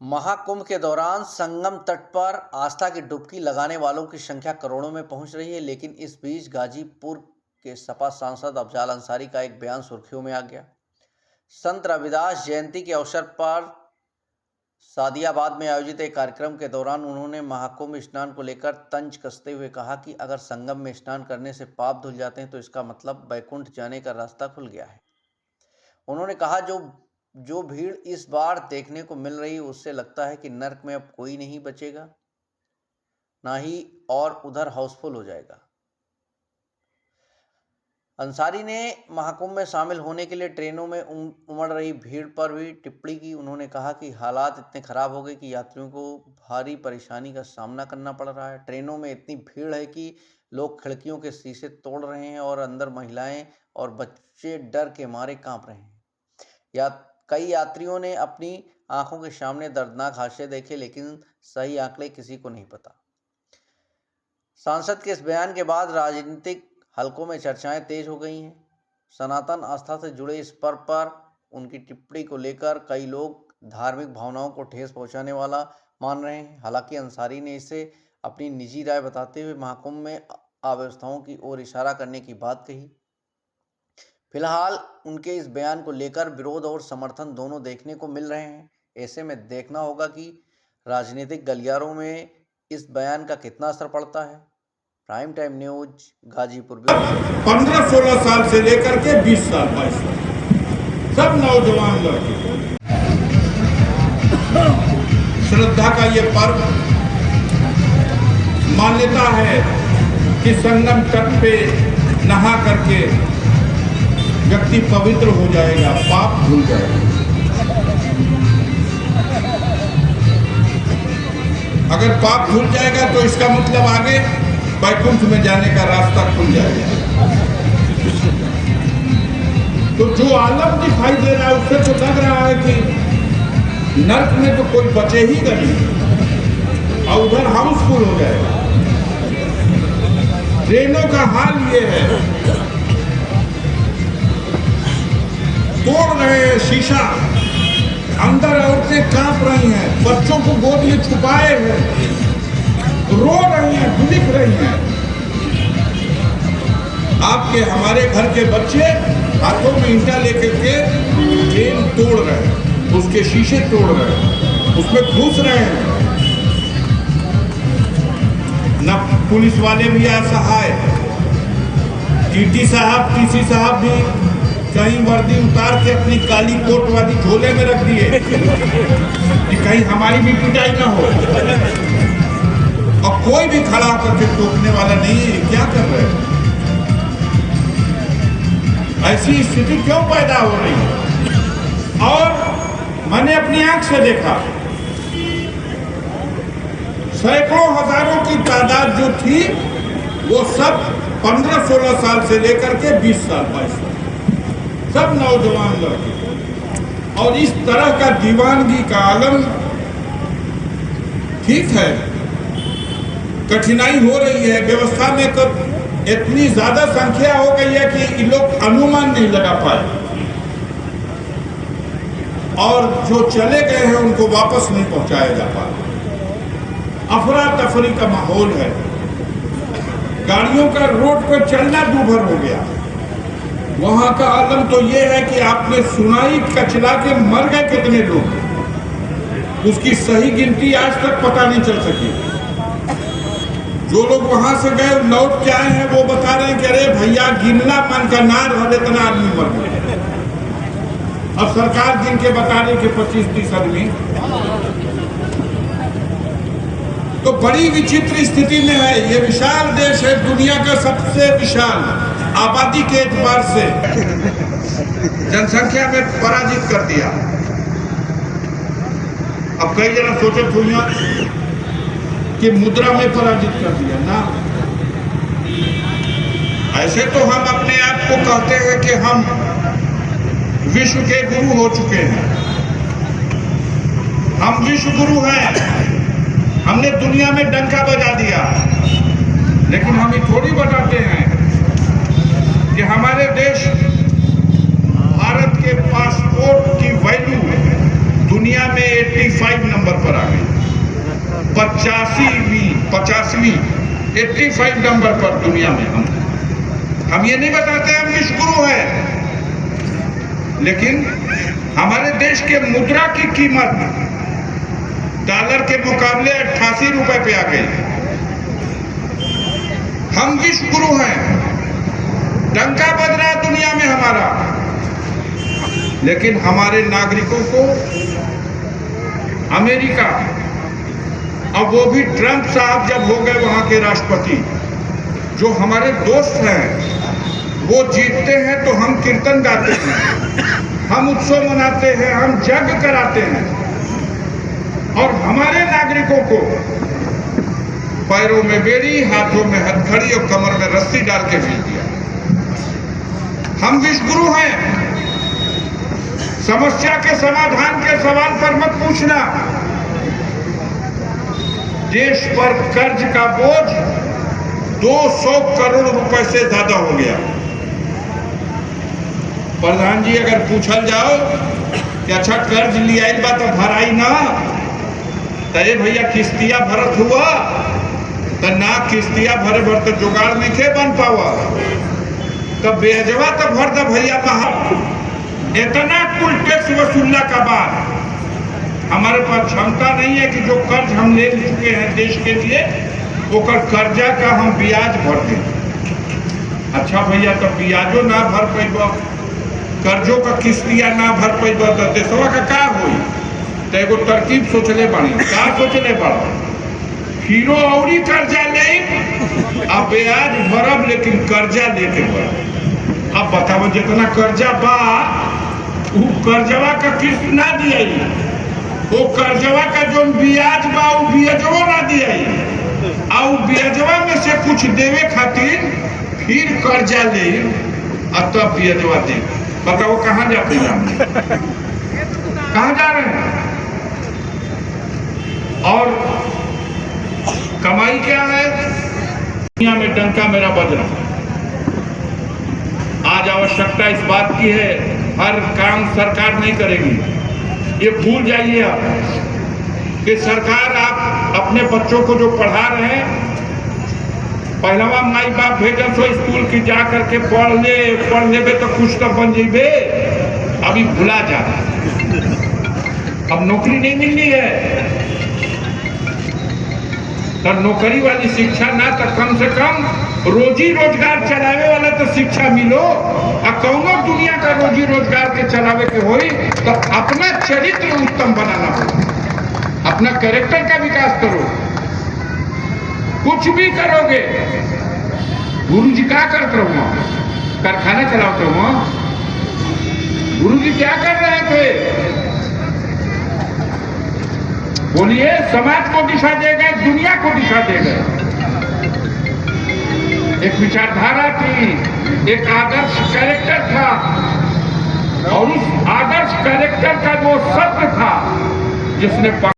महाकुंभ के दौरान संगम तट पर आस्था की डुबकी लगाने वालों की संख्या करोड़ों में पहुंच रही है। लेकिन इस बीच गाजीपुर के सपा सांसद अफजाल अंसारी का एक बयान सुर्खियों में आ गया। संत रविदास जयंती के अवसर पर सादियाबाद में आयोजित एक कार्यक्रम के दौरान उन्होंने महाकुंभ स्नान को लेकर तंज कसते हुए कहा कि अगर संगम में स्नान करने से पाप धुल जाते हैं तो इसका मतलब वैकुंठ जाने का रास्ता खुल गया है। उन्होंने कहा जो भीड़ इस बार देखने को मिल रही है उससे लगता है कि नर्क में अब कोई नहीं बचेगा, ना ही और उधर हाउसफुल हो जाएगा। अंसारी ने महाकुंभ में शामिल होने के लिए ट्रेनों में उमड़ रही भीड़ पर भी टिप्पणी की। उन्होंने कहा कि हालात इतने खराब हो गए कि यात्रियों को भारी परेशानी का सामना करना पड़ रहा है। ट्रेनों में इतनी भीड़ है कि लोग खिड़कियों के शीशे तोड़ रहे हैं और अंदर महिलाएं और बच्चे डर के मारे कांप रहे हैं। कई यात्रियों ने अपनी आंखों के सामने दर्दनाक हादसे देखे, लेकिन सही आंकड़े किसी को नहीं पता। सांसद के इस बयान के बाद राजनीतिक हलकों में चर्चाएं तेज हो गई हैं। सनातन आस्था से जुड़े इस पर्व पर उनकी टिप्पणी को लेकर कई लोग धार्मिक भावनाओं को ठेस पहुंचाने वाला मान रहे हैं। हालांकि अंसारी ने इसे अपनी निजी राय बताते हुए महाकुंभ में अव्यवस्थाओं की ओर इशारा करने की बात कही। फिलहाल उनके इस बयान को लेकर विरोध और समर्थन दोनों देखने को मिल रहे हैं। ऐसे में देखना होगा कि राजनीतिक गलियारों में इस बयान का कितना असर पड़ता है। Prime time news Ghazipur. 15-16 साल से लेकर के 20 साल 22 साल सब नौजवान लड़के श्रद्धा का ये पर्व, मान्यता है कि संगम तट पे नहा करके व्यक्ति पवित्र हो जाएगा, पाप धुल जाएगा। अगर पाप धुल जाएगा तो इसका मतलब आगे वैकुंठ में जाने का रास्ता खुल जाएगा। तो जो आलम दिखाई दे रहा है उससे तो लग रहा है कि नर्क में तो कोई बचे ही नहीं और उधर हाउसफुल हो जाएगा। ट्रेनों का हाल ये है, तोड़ रहे हैं शीशा, अंदर औरतें कांप रही हैं, बच्चों को गोद में छुपाए हैं, रो रही हैं, बिलख रही हैं। आपके हमारे घर के बच्चे हाथों में ईंटा लेकर के ट्रेन तोड़ रहे हैं, उसके शीशे तोड़ रहे हैं, उसमें घुस रहे हैं। न पुलिस वाले भी असहाय, टीटी साहब, टीसी साहब भी कहीं वर्दी उतार के अपनी काली कोट वाली झोले में रख दिए कि कहीं हमारी भी पिटाई ना हो, और कोई भी खड़ा होकर के टोकने वाला नहीं है। क्या कर रहे हैं? ऐसी स्थिति क्यों पैदा हो रही है? और मैंने अपनी आंख से देखा, सैकड़ों हजारों की तादाद जो थी वो सब 15-16 साल से लेकर के 20 साल 22 साल सब नौजवान लड़के। और इस तरह का दीवानगी का आलम, ठीक है कठिनाई हो रही है, व्यवस्था में इतनी ज्यादा संख्या हो गई है कि लोग अनुमान नहीं लगा पाए, और जो चले गए हैं उनको वापस नहीं पहुंचाया जा पाया। अफरा तफरी का माहौल है, गाड़ियों का रोड पर चलना दूभर हो गया। वहां का आलम तो ये है कि आपने सुनाई कचला के मर गए कितने लोग, उसकी सही गिनती आज तक पता नहीं चल सकी। जो लोग वहां से गए लौट के आए हैं वो बता रहे हैं कि अरे भैया गिनना मन का ना रहा, इतना आदमी मर गए। अब सरकार गिन के बता रही कि 25-30 आदमी। तो बड़ी विचित्र स्थिति में है। ये विशाल देश है, दुनिया का सबसे विशाल, आबादी के एतबार से जनसंख्या में पराजित कर दिया। अब कई जना सोचे हुई कि मुद्रा में पराजित कर दिया ना। ऐसे तो हम अपने आप को कहते हैं कि हम विश्व के गुरु हो चुके हैं, हम विश्व गुरु हैं, हमने दुनिया में डंका बजा दिया। लेकिन हम ये थोड़ी बताते हैं कि हमारे देश भारत के पासपोर्ट की वैल्यू दुनिया में 85 नंबर पर 85 नंबर पर दुनिया में हम ये नहीं बताते हम विश्व गुरु हैं, लेकिन हमारे देश के मुद्रा की कीमत डॉलर के मुकाबले 88 रुपए पे आ गई। हम विश्व गुरु हैं, डंका बज रहा है दुनिया में हमारा, लेकिन हमारे नागरिकों को अमेरिका, अब वो भी ट्रंप साहब जब हो गए वहां के राष्ट्रपति, जो हमारे दोस्त हैं, वो जीतते हैं तो हम कीर्तन गाते हैं, हम उत्सव मनाते हैं, हम यज्ञ कराते हैं, और हमारे नागरिकों को पैरों में बेड़ी, हाथों में हथकड़ी और कमर में रस्सी डाल के भेज दिया। हम विश्व गुरु हैं। समस्या के समाधान के सवाल पर मत पूछना। देश पर कर्ज का बोझ 200 करोड़ रुपए से ज्यादा हो गया। प्रधान जी अगर पूछल जाओ कि अच्छा कर्ज लिया बा तो भराई ना, तय भैया किस्तिया भरत हुआ तो ना, किस्तिया भरे भर तो जुगाड़ नहीं खे बन पावा, तब बेजवा तो भर द भैया बाहर। इतना कुल टैक्स वसूलने का बाद हमारे पास क्षमता नहीं है कि जो कर्ज हम ले चुके हैं देश के लिए, वो कर्जा का हम ब्याज भर दें। अच्छा भैया तो ब्याजो ना भर पैबा, कर्जों का किस्तिया ना भर पैबा तो देशवा का हुई। तो एगो तरकीब सोचले बड़ी, का सोचले बड़ा, हीरो और कर्जा ले अब ब्याज भरब, लेकिन कर्जा लेके भरब। अब बताओ जितना कर्जा बा वो कर्जवा का किस्त ना दिया, वो कर्जवा का जो ब्याज बा वो ब्याजवा ना दिया, और ब्याजवा में से कुछ देवे खातिर फिर कर्जा ले और तब ब्याजवा दे। बताओ कहाँ जाते हैं, कहाँ जा रहे हैं? और कमाई क्या है? दुनिया में डंका मेरा बज रहा। आज आवश्यकता इस बात की है, हर काम सरकार नहीं करेगी। ये भूल जाइए आप कि सरकार आप अपने बच्चों को जो पढ़ा रहे हैं, पहलवा माई बाप भेजन सो स्कूल की जा करके पढ़ ले तो कुछ तो बन जेबे, अभी भुला जा। अब नौकरी नहीं मिलनी है तो नौकरी वाली शिक्षा ना, तो कम से कम रोजी रोजगार चलावे वाला तो शिक्षा मिलो। और कौनो दुनिया का रोजी रोजगार के चलावे के होई तो अपना चरित्र उत्तम बनाना हो, अपना कैरेक्टर का विकास करो। कुछ भी करोगे, गुरु जी क्या करते हो? कारखाना चलाते हो? गुरु जी क्या कर रहे थे? बोलिए, समाज को दिशा दे गए, दुनिया को दिशा दे गए। एक विचारधारा थी, एक आदर्श कैरेक्टर था, और उस आदर्श कैरेक्टर का वो सत्य था जिसने